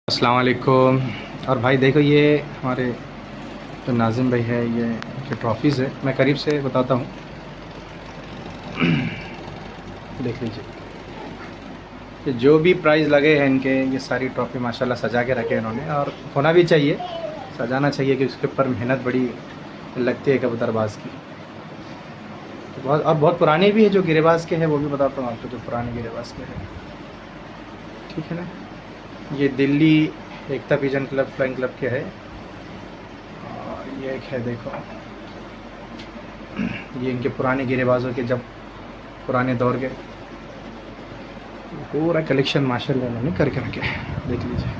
अस्सलाम वालेकुम। और भाई देखो, ये हमारे जो नाजिम भाई है, ये इनके ट्रॉफ़ीज़ है। मैं करीब से बताता हूँ, देख लीजिए। कि जो भी प्राइज़ लगे हैं इनके, ये सारी ट्रॉफ़ी माशाल्लाह सजा के रखे हैं इन्होंने, और होना भी चाहिए, सजाना चाहिए कि उसके ऊपर मेहनत बड़ी लगती है कबूतरबाज़ की। तो बहुत पुराने भी है, जो गिरेबाज़ के हैं वो भी बताता हूँ आपको, जो पुराने गिरेबाज़ के हैं, ठीक है ना। ये दिल्ली एकता पिजन क्लब फ्लाइंग क्लब के है। और ये एक है, देखो, ये इनके पुराने गिरेबाजों के, जब पुराने दौर के, पूरा कलेक्शन माशाल्लाह इन्होंने करके रखे हैं, देख लीजिए।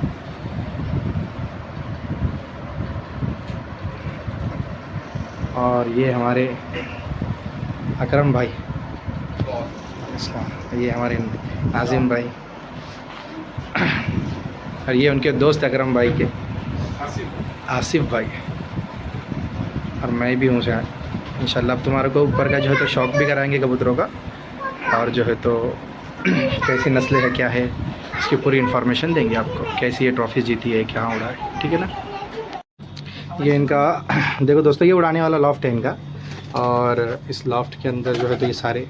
और ये हमारे अकरम भाई, ये हमारे नाजिम भाई, और ये उनके दोस्त अकरम भाई के आसिफ भाई, और मैं भी हूँ शायद। इंशाल्लाह अब तुम्हारे को ऊपर का जो है तो शौक़ भी कराएंगे कबूतरों का, और जो है तो कैसी नस्लें है, क्या है, इसकी पूरी इन्फॉर्मेशन देंगे आपको, कैसी ये ट्रॉफ़ी जीती है, क्या उड़ा है, ठीक है ना। ये इनका देखो दोस्तों, ये उड़ाने वाला लॉफ्ट है इनका, और इस लॉफ्ट के अंदर जो है तो ये सारे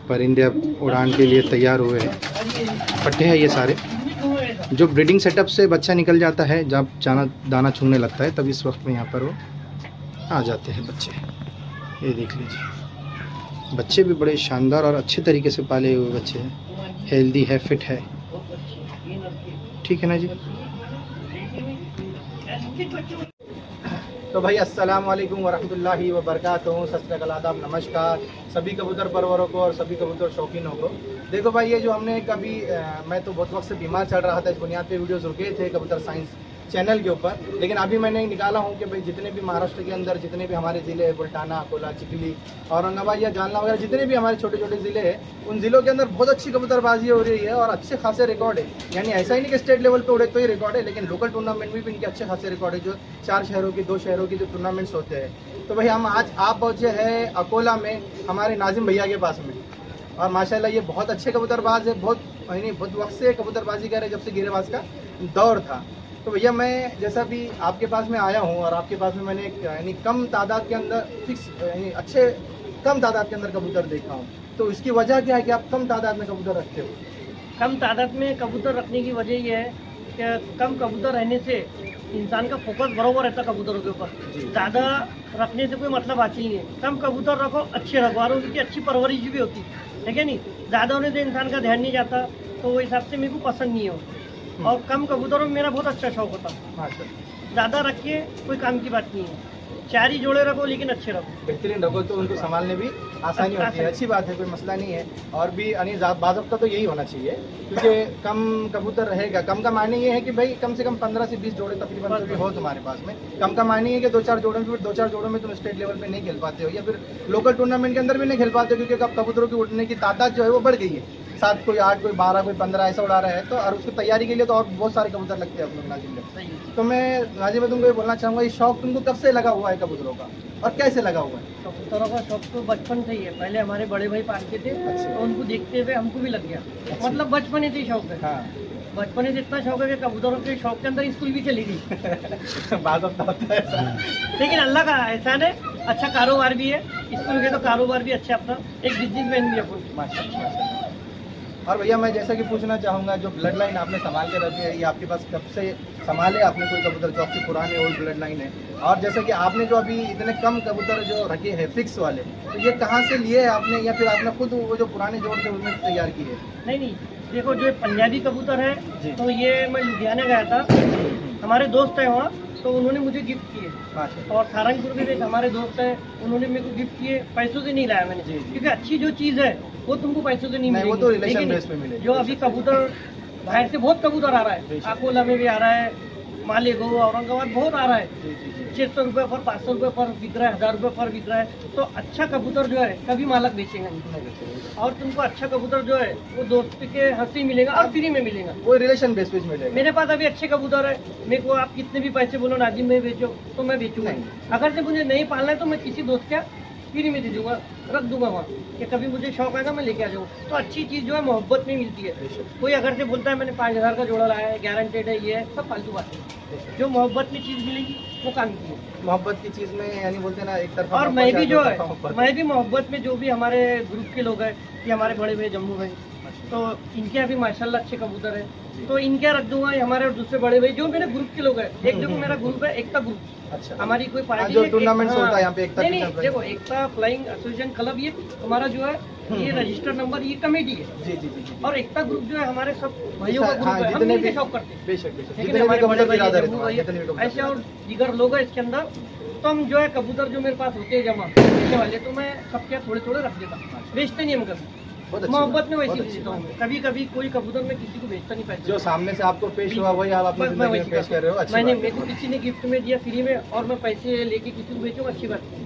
परिंदे अब उड़ान के लिए तैयार हुए हैं। पट्टे हैं ये सारे, जो ब्रीडिंग सेटअप से बच्चा निकल जाता है, जब दाना चुनने लगता है, तब इस वक्त में यहाँ पर वो आ जाते हैं बच्चे। ये देख लीजिए, बच्चे भी बड़े शानदार और अच्छे तरीके से पाले हुए बच्चे हैं, हेल्दी है, फिट है, ठीक है ना जी। तो भाई अस्सलाम वालेकुम वरहमतुल्लाहि वबरकातुहू, सत श्री अकाल, आदाब, नमस्कार सभी कबूतर परवरों को और सभी कबूतर शौकीनों को। देखो भाई, ये जो हमने कभी मैं तो बहुत वक्त से बीमार चल रहा था, इस बुनियाद पे वीडियोस रुके थे कबूतर साइंस चैनल के ऊपर, लेकिन अभी मैंने निकाला हूँ कि भाई जितने भी महाराष्ट्र के अंदर जितने भी हमारे ज़िले हैं, बुल्टाना, अकोला, चिखली, औरंगाबाद या जालना वगैरह, जितने भी हमारे छोटे छोटे ज़िले हैं, उन ज़िलों के अंदर बहुत अच्छी कबूतरबाजी हो रही है और अच्छे खासे रिकॉर्ड है। यानी ऐसा ही नहीं कि स्टेट लेवल पे उड़े तो ही रिकॉर्ड है, लेकिन लोकल टूर्नामेंट में भी इनके अच्छे खासे रिकॉर्ड है, जो 4 शहरों की, 2 शहरों की जो टूर्नामेंट्स होते हैं। तो भाई हम आज आप पहुँचे हैं अकोला में, हमारे नाजिम भैया के पास में, और माशाल्लाह ये बहुत अच्छे कबूतरबाज है, बहुत वक्त से कबूतरबाजी कर रहे, जब से गिरेबाज का दौर था। तो भैया मैं जैसा भी आपके पास में आया हूँ, और आपके पास में मैंने यानी कम तादाद के अंदर फिक्स, यानी अच्छे कम तादाद के अंदर कबूतर देखा हूँ, तो इसकी वजह क्या है कि आप कम तादाद में कबूतर रखते हो? कम तादाद में कबूतर रखने की वजह ये है कि कम कबूतर रहने से इंसान का फोकस बराबर रहता है कबूतरों के ऊपर। ज़्यादा रखने से कोई मतलब आती ही नहीं है। कम कबूतर रखो, अच्छे रखो, और उनकी अच्छी परवरिश भी होती है कि नहीं। ज़्यादा होने से इंसान का ध्यान नहीं जाता, तो वो हिसाब से मेरे को पसंद नहीं है। और कम कबूतरों में मेरा बहुत अच्छा शौक होता है। ज़्यादा रख के कोई काम की बात नहीं है, 4 ही जोड़े रखो लेकिन अच्छे रखो, बेहतरीन रखो, तो उनको संभालने भी आसानी होती है। अच्छी बात है, कोई मसला नहीं है। और भी यानी बाज़ाब्ता तो यही होना चाहिए, क्योंकि कम कबूतर रहेगा। कम का मायने ये है कि भाई कम से कम 15 से 20 जोड़े तकरीबन भी हो तुम्हारे पास में। कम का मायने है कि 2-4 जोड़ों में, 2-4 जोड़ों में तुम स्टेट लेवल पे नहीं खेल पाते हो, या फिर लोकल टूर्नामेंट के अंदर भी नहीं खेल पाते हो, क्योंकि अब कबूतरों की उड़ने की तादाद जो है वो बढ़ गई है। 7, कोई 8, कोई 12, कोई 15 ऐसा उड़ा रहा है, तो और उसकी तैयारी के लिए तो और बहुत सारे कबूतर लगते हैं अपने नाजिम में। तो मैं नाजिम में तुमको ये बोलना चाहूँगा, ये शौक तुमको कब से लगा हुआ है कबूतरों का, और कैसे लगा हुआ है? कबूतरों का शौक तो बचपन से ही है। पहले हमारे बड़े भाई पालते थे, तो उनको देखते हुए हमको भी लग गया। मतलब बचपन से ही शौक है। हाँ, बचपन से इतना शौक है कि कबूतरों के शौक के अंदर स्कूल भी चली गई। बाज़ाब्ता होता है। लेकिन अल्लाह का एहसान है, अच्छा कारोबार भी है, स्कूल के तो कारोबार भी अच्छा, अपना एक बिजनेसमैन भी है अपन। माशाल्लाह। और भैया मैं जैसा कि पूछना चाहूँगा, जो ब्लड लाइन आपने संभाल के रखी है, ये आपके पास कब से संभाले आपने कोई कबूतर, जो आपकी पुरानी ओल्ड ब्लड लाइन है? और जैसे कि आपने जो अभी इतने कम कबूतर जो रखे हैं फिक्स वाले, तो ये कहाँ से लिए हैं आपने, या फिर आपने खुद वो जो पुराने जोड़ थे उनमें तैयार किए? नहीं, देखो जो पंजाबी कबूतर है, तो ये मैं लुधियाना गया था, हमारे दोस्त है वहाँ, तो उन्होंने मुझे गिफ्ट किए। और सारंगपुर में एक हमारे दोस्त है, उन्होंने मेरे को गिफ्ट किए। पैसों से नहीं लाया मैंने, क्योंकि अच्छी जो चीज़ है वो तुमको पैसों से नहीं मिलेगी, वो तो रिलेशन बेस पे मिलेगी। जो अभी कबूतर बाहर से बहुत कबूतर आ रहा है, अकोला में भी आ रहा है, मालेगांव, औरंगाबाद बहुत आ रहा है, 600 रुपये पर, 500 रुपये पर बिक रहा है, 1000 रुपये पर बिक रहा है। तो अच्छा कबूतर जो है कभी मालक बेचेगा नहीं, और तुमको अच्छा कबूतर जो है वो दोस्त के हंसी मिलेगा और फ्री में मिलेगा, वो रिलेशन बेस पे मिलेगा। मेरे पास अभी अच्छे कबूतर है, मेरे को आप कितने भी पैसे बोलो नाजिम में बेचो, तो मैं बेचूंगा। अगर से मुझे नहीं पालना है तो मैं किसी दोस्त का फ्री में दे दूंगा, रख दूंगा वहाँ कि कभी मुझे शौक आएगा मैं लेके आ जाऊँ। तो अच्छी चीज़ जो है मोहब्बत में मिलती है। कोई अगर से बोलता है मैंने 5,000 का जोड़ा लाया है, गारंटेड है, ये है, सब फालतू बात है। जो मोहब्बत में चीज़ मिलेगी वो काम की है। मोहब्बत की चीज़ में यानी बोलते हैं ना, एक तरफा और मैं भी जो है, मैं भी मोहब्बत में जो भी हमारे ग्रुप के लोग हैं, ये हमारे बड़े भाई जम्मू भाई, तो इनके अभी माशाल्लाह अच्छे कबूतर है, तो इनके रख दूंगा। हमारे और दूसरे बड़े भाई जो मेरे ग्रुप के लोग हैं, एक देखो मेरा ग्रुप है एकता ग्रुप, अच्छा, हमारी कोई पार्टी जो है, टूर्नामेंट्स हाँ, होता है यहाँ पे एकता नहीं देखो एकता फ्लाइंग एसोसिएशन क्लब, ये हमारा जो है ये रजिस्टर्ड नंबर, ये कमेटी है। जी जी जी जी। और एकता ग्रुप जो है हमारे सब भाइयों का ग्रुप हाँ, है, हम जितने मिलके भी शौक करते हैं। बेशक बेशक लेकिन जितने भी हमारे बड़े कबूतर भाई बिरादर जम्मू है, भाई जितने भी कबूतर ऐसे और दीगर लोग हैं इसके अंदर, तो हम जो है कबूतर जो मेरे पास होते हैं जमा बेचने वाले, तो मैं सबके थोड़े थोड़े रख देता, बेचते नहीं हम कभी, बहुत अच्छी मोहब्बत बात, में बहुत वैसी अच्छी बेचता बात। हूँ। कभी कभी कोई कबूतर में किसी को बेचता नहीं पाता, जो सामने से आपको पेश हुआ वही आप अपनी मैं जिंदगी वैसी में पेश करता कर रहे हो, हूँ। अच्छी मैंने बात मेरे को है। किसी ने गिफ्ट में दिया फ्री में और मैं पैसे लेके किसी को बेचूंगा, अच्छी बात है,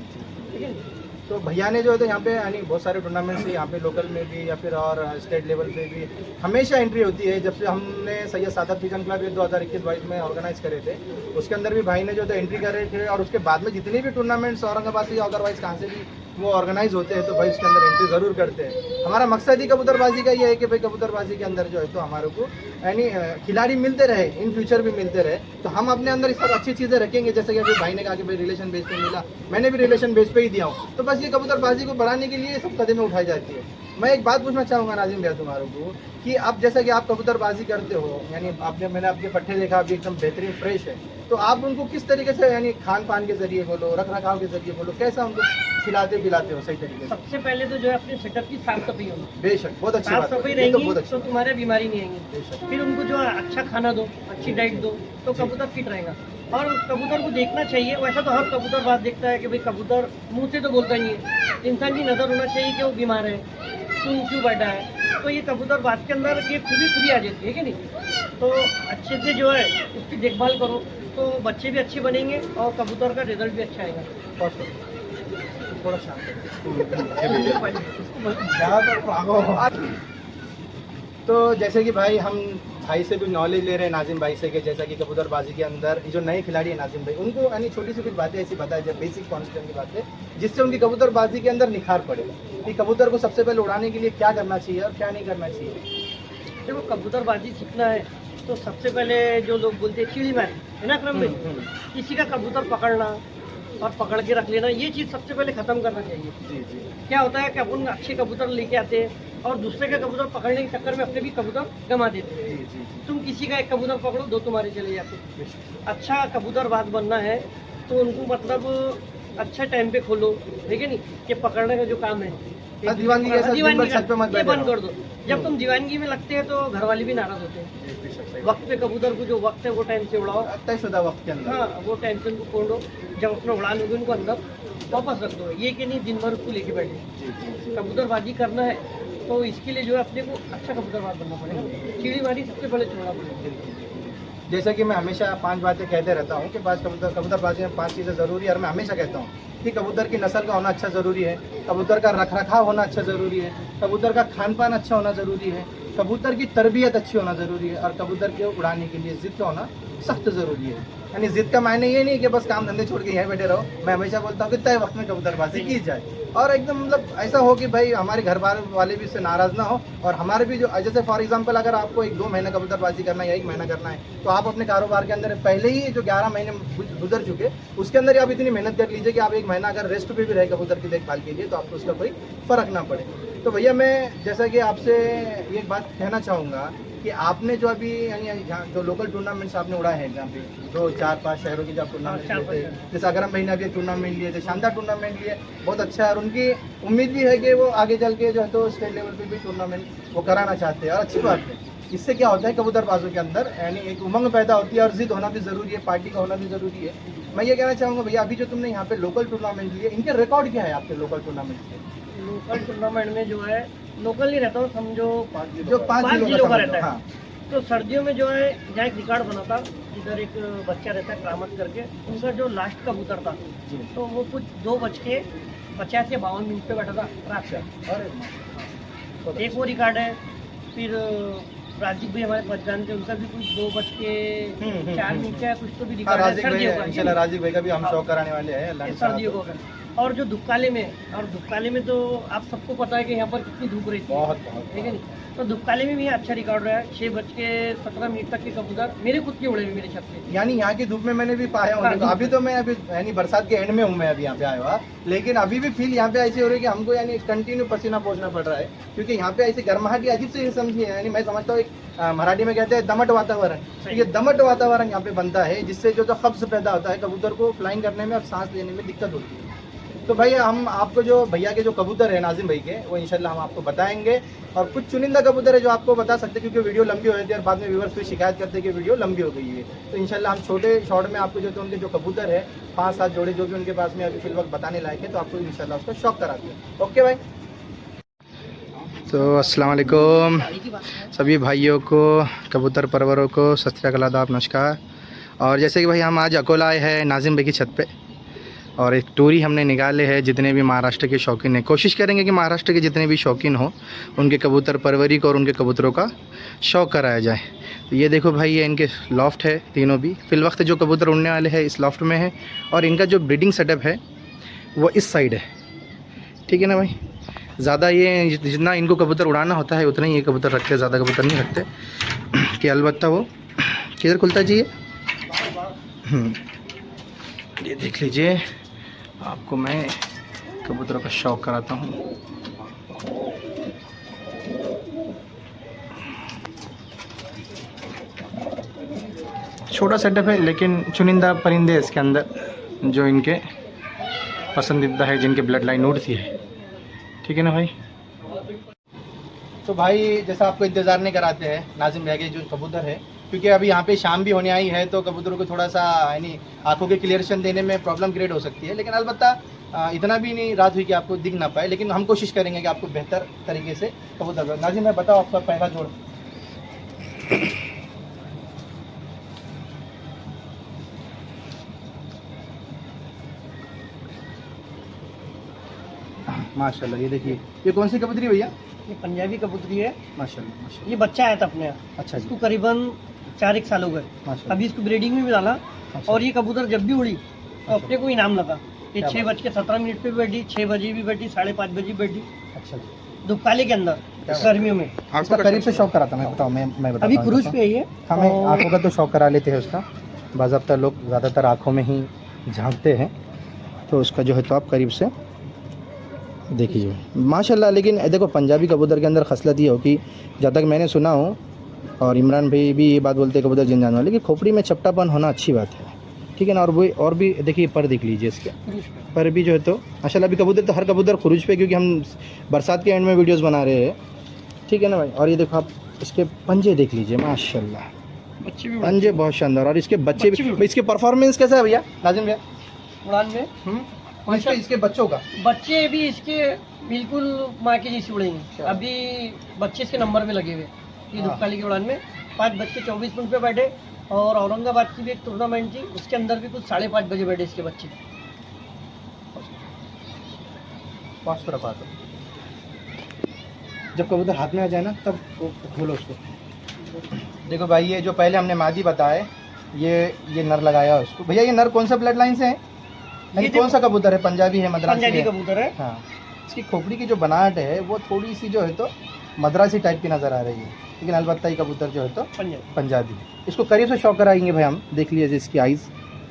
ठीक है। तो भैया ने जो है तो यहाँ पे यानी बहुत सारे टूर्नामेंट्स यहाँ पे लोकल में भी या फिर और स्टेट लेवल पे भी हमेशा एंट्री होती है। जब से हमने सैयद सादत पिजन क्लब 2021-22 में ऑर्गेनाइज करे थे, उसके अंदर भी भाई ने जो है एंट्री करे थे, और उसके बाद में जितने भी टूर्नामेंट्स औरंगाबाद से या अदरवाइज कहाँ से भी वो ऑर्गेनाइज होते हैं तो भाई उसके अंदर एंट्री ज़रूर करते हैं। हमारा मकसद ही कबूतरबाजी का ये है कि भाई कबूतरबाजी के अंदर जो है तो हमारे को यानी खिलाड़ी मिलते रहे, इन फ्यूचर भी मिलते रहे, तो हम अपने अंदर इस सब अच्छी चीज़ें रखेंगे। जैसे कि अभी भाई ने कहा कि भाई रिलेशन बेस पे मिला, मैंने भी रिलेशन बेस पे ही दिया हूँ, तो बस ये कबूतरबाजी को बढ़ाने के लिए सब कदमें उठाई जाती है। मैं एक बात पूछना चाहूँगा नाजिम भैया तुम्हारे को कि अब जैसा कि आप कबूतरबाजी करते हो, यानी मैंने आपके पट्टे देखा अभी एकदम बेहतरीन फ्रेश है, तो आप उनको किस तरीके से यानी खान पान के जरिए बोलो, रख रखाव के जरिए बोलो, कैसा उनको खिलाते पिलाते हो सही तरीके से? सबसे पहले तो जो है अपने सेटअप की साफ सफाई होनी, बेशक बहुत अच्छी साफ बात सफाई है, ये तो रहेगी बहुत तो अच्छी बात तुम्हारे बीमारी नहीं आएंगी। बेशक। फिर उनको जो है अच्छा खाना दो, अच्छी डाइट दो, तो कबूतर फिट रहेगा। और कबूतर को देखना चाहिए, वैसा तो हर कबूतर बात देखता है कि भाई कबूतर मुंह से तो बोलता नहीं है, इंसान की नज़र होना चाहिए कि वो बीमार है, क्यों बैठा है, तो ये कबूतर बात के अंदर ये खुद ही आ जाती है कि नहीं। तो अच्छे से जो है उसकी देखभाल करो तो बच्चे भी अच्छे बनेंगे और कबूतर का रिजल्ट भी अच्छा आएगा। बहुत बढ़िया। थोड़ा शांत तो जैसे कि भाई हम भाई से कुछ नॉलेज ले रहे हैं, नाजिम भाई से, कि जैसा कि कबूतरबाजी के अंदर जो नए खिलाड़ी है नाजिम भाई, उनको यानी छोटी सी कुछ बातें ऐसी बताए जाए, बेसिक कॉन्सेप्ट की बातें, जिससे उनकी कबूतरबाजी के अंदर निखार पड़े कि कबूतर को सबसे पहले उड़ाने के लिए क्या करना चाहिए और क्या नहीं करना चाहिए। देखो कबूतरबाजी सीखना है तो सबसे पहले जो लोग बोलते हैं चिड़ी मारी है ना क्रम में, किसी का कबूतर पकड़ना और पकड़ के रख लेना, ये चीज़ सबसे पहले ख़त्म करना चाहिए। जी जी। क्या होता है कि अपन अच्छे कबूतर लेके आते हैं और दूसरे के कबूतर पकड़ने के चक्कर में अपने भी कबूतर गंवा देते हैं। जी जी। तुम किसी का एक कबूतर पकड़ो, दो तुम्हारे चले जाते। अच्छा कबूतरबाज बनना है तो उनको मतलब अच्छा टाइम पे खोलो, ठीक है नहीं, कि पकड़ने का जो काम है दीवानगी के साथ दिन भर छत पे मत ये बैठे बंद रहो। कर दो। जब तुम दीवानगी में लगते हैं तो घर वाले भी नाराज होते हैं। वक्त पे कबूतर को जो वक्त है वो टाइम से उड़ाओ, तयशुदा वक्त के अंदर। हाँ वो टाइम से उनको खोलो, जब अपना उड़ा लोगे उनको अंदर वापस रख दो, ये कि नहीं दिन भर उसको लेके बैठे। जी जी। कबूतरबाजी करना है तो इसके लिए जो है अपने को अच्छा कबूतरबाज बनना पड़ेगा, चिड़ीबाजी सबसे पहले छोड़ना पड़ेगा। जैसा कि मैं हमेशा 5 बातें कहते रहता हूँ कि कबूतरबाजी में 5 चीज़ें ज़रूरी है, और मैं हमेशा कहता हूँ कि कबूतर की नस्ल का होना अच्छा ज़रूरी है, कबूतर का रखरखाव होना अच्छा ज़रूरी है, कबूतर का खान पान अच्छा होना ज़रूरी है, कबूतर की तरबियत अच्छी होना ज़रूरी है, और कबूतर के उड़ाने के लिए ज़िद का होना सख्त ज़रूरी है। यानी ज़िद का मायने ये नहीं कि बस काम धंधे छोड़ के यहीं बैठे रहो, मैं हमेशा बोलता हूँ कि तय वक्त में कबूतरबाजी की जाए, और एकदम मतलब ऐसा हो कि भाई हमारे घर वाले भी इससे नाराज़ ना हो, और हमारे भी जो जैसे फॉर एग्जांपल अगर आपको 1-2 महीना कबूतरबाजी करना है या 1 महीना करना है, तो आप अपने कारोबार के अंदर पहले ही जो 11 महीने गुजर चुके उसके अंदर आप इतनी मेहनत कर लीजिए कि आप 1 महीना अगर रेस्ट पे भी रहे कबूतर की देखभाल के लिए तो आपको उसका कोई फ़र्क ना पड़े। तो भैया मैं जैसा कि आपसे एक बात कहना चाहूँगा कि आपने जो अभी यानी जो लोकल टूर्नामेंट्स आपने उड़ाए हैं जहाँ पे 2-4-5 शहरों की जो टूर्नामेंट लिए थे, जैसे अगरम महीना भी टूर्नामेंट लिए थे, शानदार टूर्नामेंट लिए, बहुत अच्छा है, और उनकी उम्मीद भी है कि वो आगे चल के जो है तो स्टेट लेवल पे भी टूर्नामेंट वो कराना चाहते हैं, और अच्छी बात है। इससे क्या होता है कबूतरबाजों के अंदर यानी एक उमंग पैदा होती है, और जिद होना भी ज़रूरी है, पार्टी का होना भी ज़रूरी है। मैं ये कहना चाहूँगा भैया अभी जो तुमने यहाँ पे लोकल टूर्नामेंट लिए, इनके रिकॉर्ड क्या है आपके लोकल टूर्नामेंट के? लोकल टूर्नामेंट में जो है लोकल नहीं रहता हूँ, समझो जो 5 जिलों का रहता है। हाँ। तो सर्दियों में जो है जहाँ एक रिकॉर्ड बना था, इधर एक बच्चा रहता है क्रामत करके, उनका जो लास्ट कबूतर था तो वो कुछ 2:50 या 52 मिनट पे बैठा था रात से, एक वो रिकॉर्ड है। फिर राजीव भाई हमारे पहचान थे, उनका भी कुछ 2:04 मिनट का कुछ तो भी रिकॉर्ड है सर्दियों का। इंशाल्लाह राजीव भाई का भी हम शौक कराने वाले हैं, सर्दियों का। और जो धुपकाले में तो आप सबको पता है कि यहाँ पर कितनी धूप रहती है, बहुत बहुत ठीक है नहीं। तो धुपकाले में भी अच्छा रिकॉर्ड रहा है, 6:17 तक के कबूतर मेरे खुद के उड़े हुए मेरे छत पे। यानी यहाँ की धूप में मैंने भी पाया हूँ। हाँ, तो अभी तो मैं अभी यानी बरसात के एंड में हूँ, मैं अभी यहाँ पे आया हुआ, लेकिन अभी भी फील यहाँ पे ऐसे हो रही है कि हमको यानी कंटिन्यू पसीना पोंछना पड़ रहा है, क्योंकि यहाँ पे ऐसी गर्माहट अजीब से समझिए, यानी मैं समझता हूँ एक मराठी में कहते हैं दमट वातावरण। तो ये दमट वातावरण यहाँ पे बनता है, जिससे जो कब्ज पैदा होता है कबूतर को फ्लाइंग करने में और सांस लेने में दिक्कत होती है। तो भाई हम आपको जो भैया के जो कबूतर है नाजिम भाई के, वो इंशाल्लाह हम आपको बताएंगे। और कुछ चुनिंदा कबूतर है जो आपको बता सकते हैं, क्योंकि वीडियो लंबी हो जाती है और बाद में व्यूअर्स फिर शिकायत करते हैं कि वीडियो लंबी हो गई है। तो इंशाल्लाह हम छोटे शॉर्ट में आपको जो तो उनके जो कबूतर है 5-7 जोड़े जो भी उनके पास में अभी फिल वक्त बताने लायक है, तो आपको इंशाल्लाह उसका शौक कराते हैं। ओके भाई। तो अस्सलाम वालेकुम सभी भाइयों को, कबूतर परवरों को सत श्री अकाल, आदाब, नमस्कार। और जैसे कि भाई हम आज अकोला आए हैं नाजिम भाई की छत पे, और एक टूरी हमने निकाले है। जितने भी महाराष्ट्र के शौकीन हैं, कोशिश करेंगे कि महाराष्ट्र के जितने भी शौकीन हो उनके कबूतर परवरी को और उनके कबूतरों का शौक़ कराया जाए। तो ये देखो भाई, ये इनके लॉफ्ट है, तीनों भी फिल वक्त जो कबूतर उड़ने वाले हैं इस लॉफ्ट में है, और इनका जो ब्रीडिंग सेटअप है वो इस साइड है, ठीक है ना भाई। ज़्यादा ये जितना इनको कबूतर उड़ाना होता है उतना ही ये कबूतर रखते हैं, ज़्यादा कबूतर नहीं रखते कि अलबत्ता वो किधर खुलता चाहिए। ये देख लीजिए, आपको मैं कबूतरों का शौक़ कराता हूँ। छोटा सेटअप है, लेकिन चुनिंदा परिंदे इसके अंदर जो इनके पसंदीदा है, जिनके ब्लड लाइन उड़ती है, ठीक है ना भाई। तो भाई जैसा आपको इंतज़ार नहीं कराते हैं नाजिम भाई के जो कबूतर है, क्योंकि अभी यहाँ पे शाम भी होने आई है, तो कबूतरों को थोड़ा सा यानी आंखों के क्लियरेशन देने में प्रॉब्लम क्रिएट हो सकती है। लेकिन अलबत्ता इतना भी नहीं रात हुई कि आपको दिख ना पाए, लेकिन हम कोशिश करेंगे कि आपको बेहतर तरीके से कबूतर। नाजिम भाई बताओ आपका पहला जोड़। माशाल्लाह, ये देखिए, ये कौन सी कबूतरी भैया? ये पंजाबी कबूतरी है माशाल्लाह माशाल्लाह। ये बच्चा आया था अपने यहाँ। अच्छा जी, इसको करीबन 4-1 साल हो गए। माशाल्लाह। अभी इसको ब्रीडिंग में भी डाला, अच्छा। और ये कबूतर जब भी उड़ी तो अपने को इनाम लगा। ये क्या 6:17 पे भी बैठी, 6 बजे भी बैठी, 5:30 बजे बैठी, अच्छा जी। धुपकाले के अंदर गर्मियों में। उसका करीब से शौक कराता मैं, बताओ मैं बताता अभी हूँ। क्रूज पे ही है। हमें और आँखों का तो शौक करा लेते हैं उसका, बाज़ाब्ता लोग ज़्यादातर आँखों में ही झांकते हैं, तो उसका जो है तो आप करीब से देखिए माशाल्लाह। लेकिन देखो, पंजाबी कबूतर के अंदर खसलत ये हो कि जब तक मैंने सुना हो, और इमरान भाई भी ये बात बोलते हैं कबूतर जिन जानने वाले, कि खोपड़ी में चपटापन होना अच्छी बात है, ठीक है ना। और भी देखिए पर देख लीजिए, इसके पर भी जो है तो माशाल्लाह। अभी कबूतर तो हर कबूतर खुरूज पे, क्योंकि हम बरसात के एंड में वीडियोस बना रहे हैं, ठीक है ना भाई। और ये देखो आप इसके पंजे देख लीजिए, माशाल्लाह बच्चे भी पंजे बहुत शानदार, और इसके बच्चे भी। इसके परफॉर्मेंस कैसा है भैया नाजिम भैया उड़ान में? और इसके बच्चों का? बच्चे भी इसके बिल्कुल माँ के जैसे उड़ेंगे। अभी बच्चे इसके नंबर में लगे हुए, ये धुपकाली की उड़ान में 5:24 पे बैठे। और औरंगाबाद की भी एक टूर्नामेंट थी, उसके अंदर भी कुछ 5:30 बजे बैठे इसके बच्चे। जब कबूतर हाथ में आ जाए ना, तब खोलो उसको। देखो भाई, ये जो पहले हमने मादी बताए, ये नर लगाया उसको। भैया ये नर कौन सा ब्लड लाइन से है? ये कौन सा कबूतर है? पंजाबी है, मद्रासी पंजाबी है? कबूतर है। हाँ, इसकी खोपड़ी की जो बनाहट है वो थोड़ी सी जो है तो मद्रासी टाइप की नज़र आ रही है, लेकिन अलबत्ता ये कबूतर जो है तो पंजाबी है। इसको करीब से शौक कराएंगे भाई हम। देख लीजिए इसकी आइज़,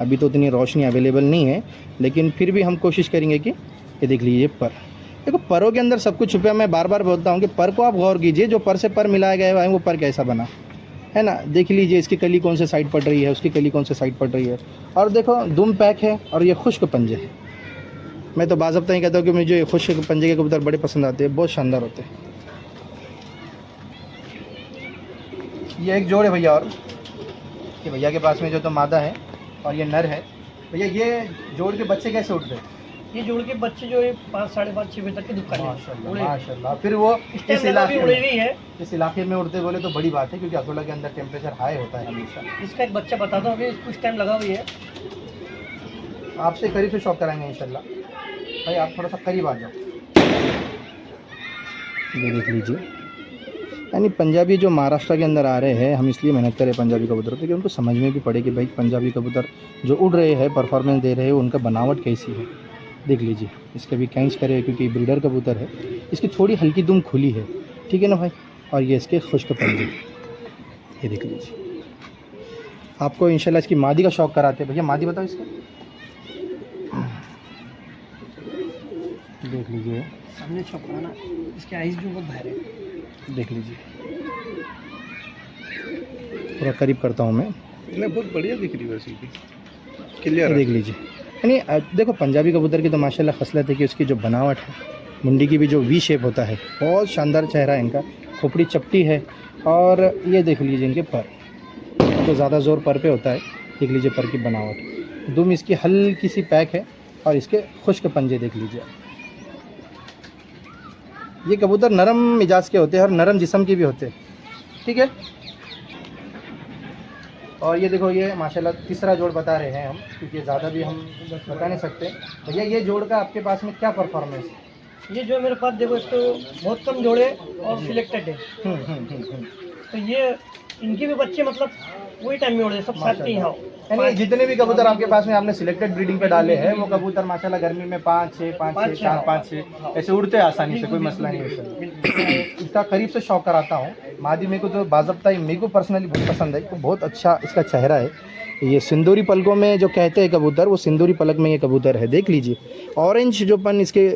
अभी तो उतनी रोशनी अवेलेबल नहीं है, लेकिन फिर भी हम कोशिश करेंगे कि ये देख लीजिए पर। देखो परों के अंदर सब कुछ छुपा है। मैं बार बार बोलता हूँ कि पर को आप गौर कीजिए, जो पर से पर मिलाया गया है वो पर कैसा बना है ना। देख लीजिए इसकी कली कौन से साइड पड़ रही है, उसकी कली कौन से साइड पड़ रही है। और देखो दुम पैक है, और ये खुश्क पंजे है। मैं तो बाज़ाब्ता ही कहता हूँ कि मुझे ये खुश्क पंजे के कबूतर बड़े पसंद आते हैं, बहुत शानदार होते हैं। ये एक जोड़ है भैया, और कि भैया के पास में जो तो मादा है और ये नर है। भैया ये जोड़ के बच्चे कैसे उठते हैं? ये जोड़ के बच्चे जो है 5, 5:30, 6 बजे तक के दुकान माशाल्लाह। फिर वो इस इलाके में उड़ते बोले तो बड़ी बात है, क्योंकि अकोला के अंदर टेम्परेचर हाई होता है हमेशा। इसका एक बच्चा बताता हूँ, कुछ टाइम लगा हुई है। आपसे करीब से शौक कराएंगे इंशाल्लाह। भाई आप थोड़ा सा करीब आ जाओ, ये देख लीजिए। यानी पंजाबी जो महाराष्ट्र के अंदर आ रहे हैं, हम इसलिए मेहनत करें पंजाबी कबूतर पे कि उनको समझ में भी पड़े कि भाई पंजाबी कबूतर जो उड़ रहे हैं, परफॉर्मेंस दे रहे हैं, उनका बनावट कैसी है। देख लीजिए, इसके भी कैंच करे हैं क्योंकि ब्रीडर कबूतर है। इसकी थोड़ी हल्की दुम खुली है, ठीक है ना भाई। और ये इसके खुश्क पंजे, ये देख लीजिए। आपको इंशाल्लाह इसकी मादी का शौक कराते हैं। भैया मादी बताओ इसका, देख लीजिए सामने शौक कराना, इसके आइज भी बहुत बाहर है, देख लीजिए। थोड़ा करीब करता हूँ मैं, बहुत बढ़िया दिख रही है वैसे भी, क्लियर देख लीजिए। यानी देखो पंजाबी कबूतर की तो माशाल्लाह खसलत है कि उसकी जो बनावट है, मुंडी की भी जो वी शेप होता है, बहुत शानदार चेहरा है इनका। खोपड़ी चपटी है और ये देख लीजिए इनके पर, तो ज़्यादा ज़ोर पर पे होता है। देख लीजिए पर की बनावट, दुम इसकी हल्की सी पैक है और इसके खुश्क पंजे देख लीजिए। ये कबूतर नरम मिजाज के होते हैं और नरम जिस्म के भी होते हैं, ठीक है। और ये देखो, ये माशाल्लाह तीसरा जोड़ बता रहे हैं हम, क्योंकि ज़्यादा भी हम बता नहीं सकते। भैया ये जोड़ का आपके पास में क्या परफॉर्मेंस है? ये जो मेरे पास देखो, इसको बहुत कम जोड़े और सिलेक्टेड है। तो ये इनके भी बच्चे मतलब वही टाइम में उड़े, सब साथ के यहाँ। यानी जितने भी कबूतर आपके पास में आपने सिलेक्टेड ब्रीडिंग पे डाले हैं, वो कबूतर माशाल्लाह गर्मी में 5 6 4 5 6 ऐसे उड़ते हैं आसानी से, कोई मसला नहीं है। इसका करीब से शौक कराता हूँ। मादी मेरे को जो बाज़ाब्ता है, मेरे को पर्सनली बहुत पसंद है, बहुत अच्छा इसका चेहरा है। ये सिंदूरी पलकों में जो कहते हैं कबूतर, वो सिंदूरी पलक में ये कबूतर है, देख लीजिए। ऑरेंज जो पन इसके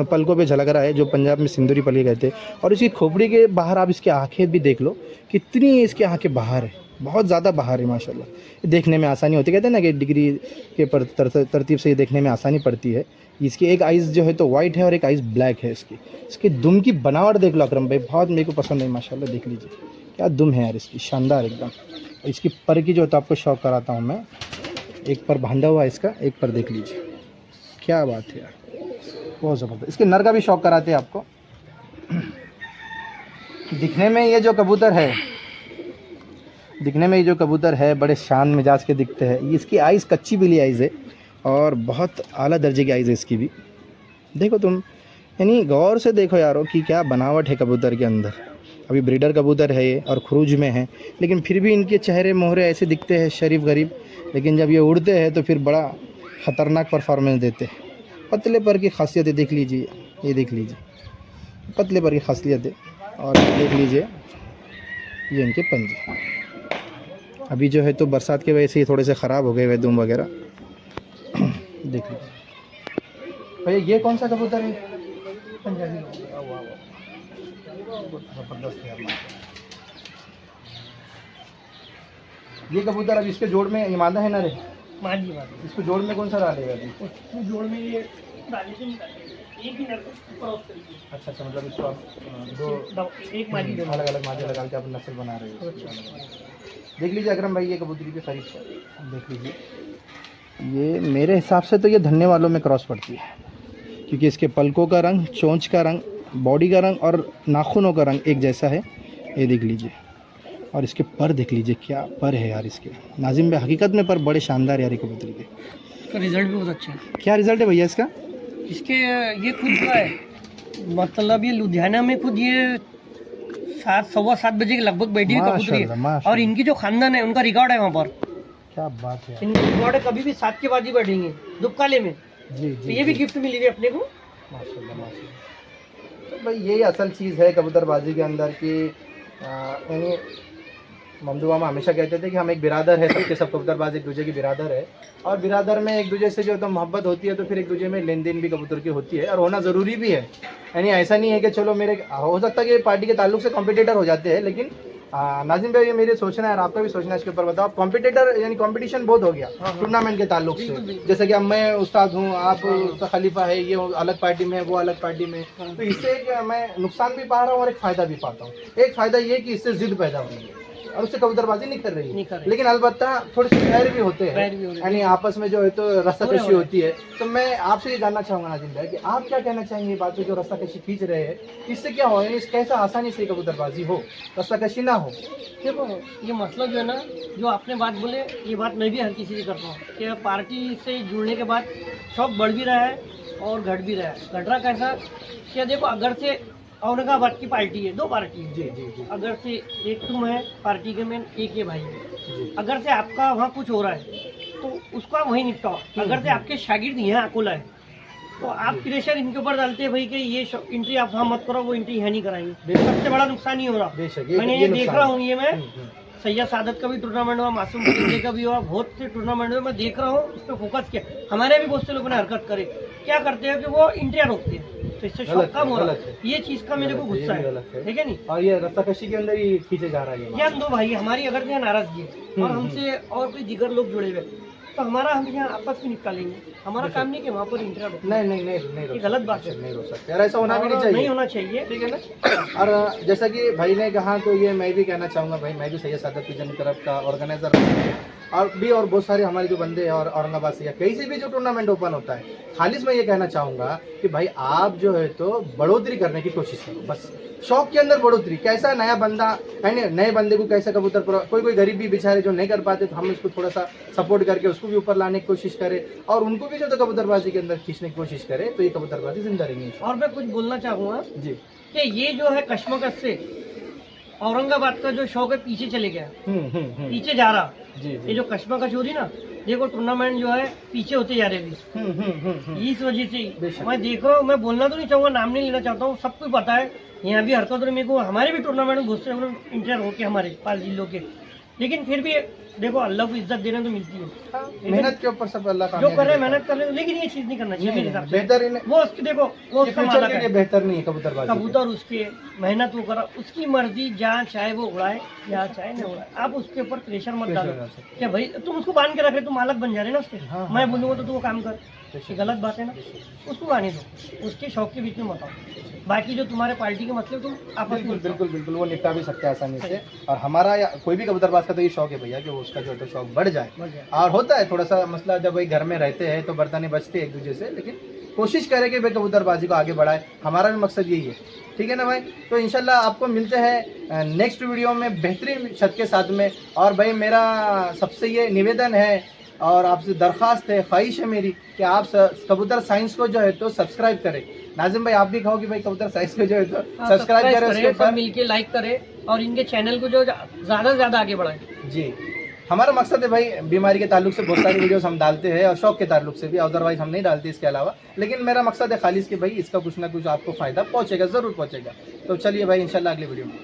पलकों पे झलक रहा है, जो पंजाब में सिंदूरी पलके कहते हैं। और इसकी खोपड़ी के बाहर आप इसकी आँखें भी देख लो, कितनी इसकी आँखें बाहर है, बहुत ज़्यादा बाहर है माशाल्लाह। देखने में आसानी होती, कहते हैं ना कि डिग्री के तरतीब से ये देखने में आसानी पड़ती है। इसकी एक आइज़ जो है तो वाइट है और एक आइज़ ब्लैक है इसकी दुम की बनावट देख लो अकरम भाई, बहुत मेरे को पसंद है माशाल्लाह। देख लीजिए क्या दुम है यार इसकी, शानदार एकदम। इसकी पर की जो तो आपको शौक कराता हूँ मैं। एक पर बांधा हुआ है इसका, एक पर देख लीजिए, क्या बात है यार, बहुत ज़बरदस्त। इसके नर का भी शौक कराते हैं आपको। दिखने में ये जो कबूतर है, बड़े शान मिजाज के दिखते हैं। इसकी आइज़ कच्ची बिली आइज़ है और बहुत आला दर्जे की आइज़ है इसकी भी। देखो तुम, यानी गौर से देखो यारो कि क्या बनावट है कबूतर के अंदर। अभी ब्रीडर कबूतर है ये और खुरूज में है, लेकिन फिर भी इनके चेहरे मोहरे ऐसे दिखते हैं शरीफ गरीब, लेकिन जब ये उड़ते हैं तो फिर बड़ा ख़तरनाक परफॉर्मेंस देते हैं। पतले पर की खासियत है, देख लीजिए, ये देख लीजिए पतले पर की खासियत है। और देख लीजिए ये इनके पंजे, अभी जो है तो बरसात की वजह से ये थोड़े से ख़राब हो गए हुए दुम वगैरह। देख लीजिए भैया ये कौन सा कबूतर है? पंजाबी। ज़बरदस्त है। ये कबूतर अब इसके जोड़ में ये मादा है ना रे? मादी। इसको जोड़ में कौन सा डालेगा अभी? उसको जोड़ में ये डाले थे, एक ही नर को क्रॉस करके। अच्छा, मतलब इसको आप दो एक मादी अलग अलग मादे लगा के आप नस्ल बना रहे हो। देख लीजिए अकरम भाई, ये कबूतरी के करीब से देख लीजिए। ये मेरे हिसाब से तो ये धन्ने वालों में क्रॉस पड़ती है, क्योंकि इसके पलकों का रंग, चोंच का रंग, बॉडी का रंग और नाखूनों का रंग एक जैसा है। ये देख लीजिए, और इसके पर देख लीजिए, क्या पर है यार इसके। नाजिम भाई हकीकत में पर बड़े शानदार यार ये कबूतरी के। इसका रिजल्ट भी बहुत अच्छा है। क्या रिजल्ट है भैया इसका? इसके ये खुद का है, मतलब ये लुधियाना में खुद ये 7 सवा 7 बजे के लगभग बैठी हुई कबूतरी है। और इनकी जो खानदान है उनका रिकॉर्ड है वहाँ पर। क्या बात है, इनका रिकॉर्ड है, कभी भी 7 के बाद ही बैठेंगे दुबकाले में। जी तो ये भी गिफ्ट मिली हुई अपने को। माशाल्लाह माशाल्लाह। तो भाई यही असल चीज़ है कबूतरबाजी के अंदर की। यानी ममदुआ में हमेशा कहते थे कि हम एक बिरादर है, सबके सब कबूतरबाज एक दूसरे की बिरादर है। और बिरादर में एक दूसरे से जो तो मोहब्बत होती है, तो फिर एक दूसरे में लेन देन भी कबूतर की होती है और होना ज़रूरी भी है। यानी ऐसा नहीं है कि चलो मेरे, हो सकता है कि पार्टी के ताल्लुक से कॉम्पिटिटर हो जाते हैं, लेकिन नाजिम भाई ये मेरे सोचना है और आपका भी सोचना है इसके ऊपर। बताओ, कॉम्पिटिटर यानी कंपटीशन बहुत हो गया टूर्नामेंट के ताल्लुक से। जैसे कि अब मैं उस्ताद हूँ, आप खलीफा है, ये अलग पार्टी में है, वो अलग पार्टी में, तो इससे मैं नुकसान भी पा रहा हूँ और एक फ़ायदा भी पाता हूँ। एक फ़ायदा ये कि इससे जिद पैदा हो रही है और उससे कबूतरबाजी नहीं कर रही है, लेकिन अलबत्ता थोड़े से बैर भी होते हैं, यानी आपस में जो है तो रस्साकशी होती है। तो मैं आपसे ये जानना चाहूँगा नाजिम भाई कि आप क्या कहना चाहेंगे बात पे, जो रस्साकशी खींच रहे हैं, इससे क्या हो, यानी कैसा आसानी से कबूतरबाजी हो, रस्साकशी ना हो? देखो ये मसला जो है ना, जो आपने बात बोले, ये बात मैं भी हर किसी से करता हूँ कि पार्टी से जुड़ने के बाद शौक बढ़ भी रहा है और घट भी रहा है। घट रहा कैसा, क्या देखो, अगर से औरंगाबाद की पार्टी है, 2 पार्टी है। जी। अगर से एक तुम है पार्टी के में, एक ये भाई है। अगर से आपका वहाँ कुछ हो रहा है तो उसको आप वहीं निपटाओ। अगर से आपके शागिर्द यहाँ अकोला है तो आप प्रेशर इनके ऊपर डालते हैं भाई कि ये एंट्री आप वहाँ मत करो, वो एंट्री है नहीं कराएंगे, बेशक। सबसे बड़ा नुकसान ही हो रहा। बेशक मैंने ये देख नुकसान रहा है। हूँ, ये मैं हम्म। सैयद सादत का भी टूर्नामेंट हुआ, मासूम फरीदे का भी हुआ, बहुत से टूर्नामेंट में मैं देख रहा हूँ, उस पर फोकस किया। हमारे भी बहुत से लोगों ने हरकत करे, क्या करते हैं कि वो इंट्रिया रोकते हैं, तो इससे शौक गलत है, कम हो रहा गलत है। है। ये चीज का मेरे को गलत है, ये गुस्सा भी है, गलत है। ठीक है नहीं। और ये रस्साकशी के अंदर ही खींचे जा रहा है ये हम दो भाई, हमारी अगर यहाँ नाराजगी है और हम्म, हमसे और कोई दिगर लोग जुड़े हुए, तो हमारा हम यहाँ आपस में निकालेंगे। हमारा बेशक। काम नहीं कि वहाँ पर इंट्रिया रोकना, नहीं ये रोक गलत सकते, बात है। नहीं रोक सकते यार, ऐसा होना भी नहीं और चाहिए। नहीं होना चाहिए। ठीक है ना। और जैसा कि भाई ने कहा, तो ये मैं भी कहना चाहूँगा भाई, मैं भी सैयद सादत की जंग तरफ का ऑर्गेनाइजर और बहुत सारे हमारे जो बंदे हैं और औरंगाबाद से या कहीं से भी जो टूर्नामेंट ओपन होता है, खालिश मैं ये कहना चाहूँगा कि भाई आप जो है तो बढ़ोतरी करने की कोशिश करो, बस शौक के अंदर बढ़ोतरी। कैसा नया बंदा है, नए बंदे को कैसा कबूतर पर, कोई गरीब भी बेचारे जो नहीं कर पाते, तो हम उसको थोड़ा सा सपोर्ट करके उसको भी ऊपर लाने की कोशिश करें और उनको भी जो तो कबूतरबाजी के अंदर खींचने की कोशिश करें, तो ये कबूतरबाजी जिंदा रहेंगी। और मैं कुछ बोलना चाहूँगा जी। कि ये जो है कश्मकश से औरंगाबाद का जो शौक है पीछे चले गया, पीछे जा रहा। जी ये जो कश्मकश हो रही ना, देखो टूर्नामेंट जो है पीछे होते जा रहे भी, इस वजह से बेशक। मैं देख रहा हूँ। मैं बोलना तो नहीं चाहूँगा, नाम नहीं लेना चाहता हूँ, सबको पता है यहाँ भी हरकत और मेरे को, हमारे भी टूर्नामेंट में बहुत से लोग इंटर होके हमारे 5 जिलों के, लेकिन फिर भी देखो अल्लाह को इज्जत देने तो मिलती है। मेहनत के ऊपर सब अल्लाह का जो कर रहे हैं मेहनत कर रहे हैं, लेकिन ये चीज नहीं करना चाहिए मेरे हिसाब से। बेहतर इन्हें वो उसकी देखो, वो उसका फ्यूचर मालक के लिए है, बेहतर नहीं है कबूतरबाजी। कबूतर उसके मेहनत वो करा, उसकी मर्जी, जहाँ चाहे वो उड़ाए, जहाँ चाहे नहीं उड़ाए। आप उसके ऊपर प्रेशर मत डालो क्या भाई, तुम उसको बांध के रख रहे, तुम मालक बन जा रहे ना उसके। हाँ, मैं हाँ, बोलूंगा तो तू वो काम कर, ये गलत बात है ना। उसको गाने दो, उसके शौक के बीच में मत आओ। बाकी जो तुम्हारे पार्टी के मसले तुम आपस में बिल्कुल बिल्कुल बिल्कुल वो निपटा भी सकते हैं आसानी से। और हमारा या कोई भी कबूतरबाज का तो ये शौक है भैया कि वो उसका जो है तो शौक बढ़ जाए। बढ़ जाए। और होता है थोड़ा सा मसला, जब भाई घर में रहते हैं तो बर्तने बचते हैं एक दूसरे से, लेकिन कोशिश करें कि भाई कबूतरबाजी को आगे बढ़ाए, हमारा भी मकसद यही है। ठीक है ना भाई। तो इंशाल्लाह आपको मिलते हैं नेक्स्ट वीडियो में बेहतरीन छत के साथ में। और भाई मेरा सबसे ये निवेदन है और आपसे दरख्वास्त है, ख्वाहिश है मेरी कि आप कबूतर साइंस को जो है तो सब्सक्राइब करें। नाजिम भाई आप भी कहो कि भाई कबूतर साइंस को जो है तो सब्सक्राइब करें, उसके सब ऊपर मिलके लाइक करें और इनके चैनल को जो ज्यादा से ज्यादा आगे बढ़ाएं। जी। हमारा मकसद है भाई, बीमारी के ताल्लुक से बहुत सारी वीडियोस हम डालते हैं और शौक के ताल्लुक से भी, अदरवाइज हम नहीं डालते इसके अलावा। लेकिन मेरा मकसद है खालिस कि भाई इसका कुछ ना कुछ आपको फायदा पहुंचेगा, जरूर पहुंचेगा। तो चलिए भाई इंशाल्लाह अगली वीडियो में।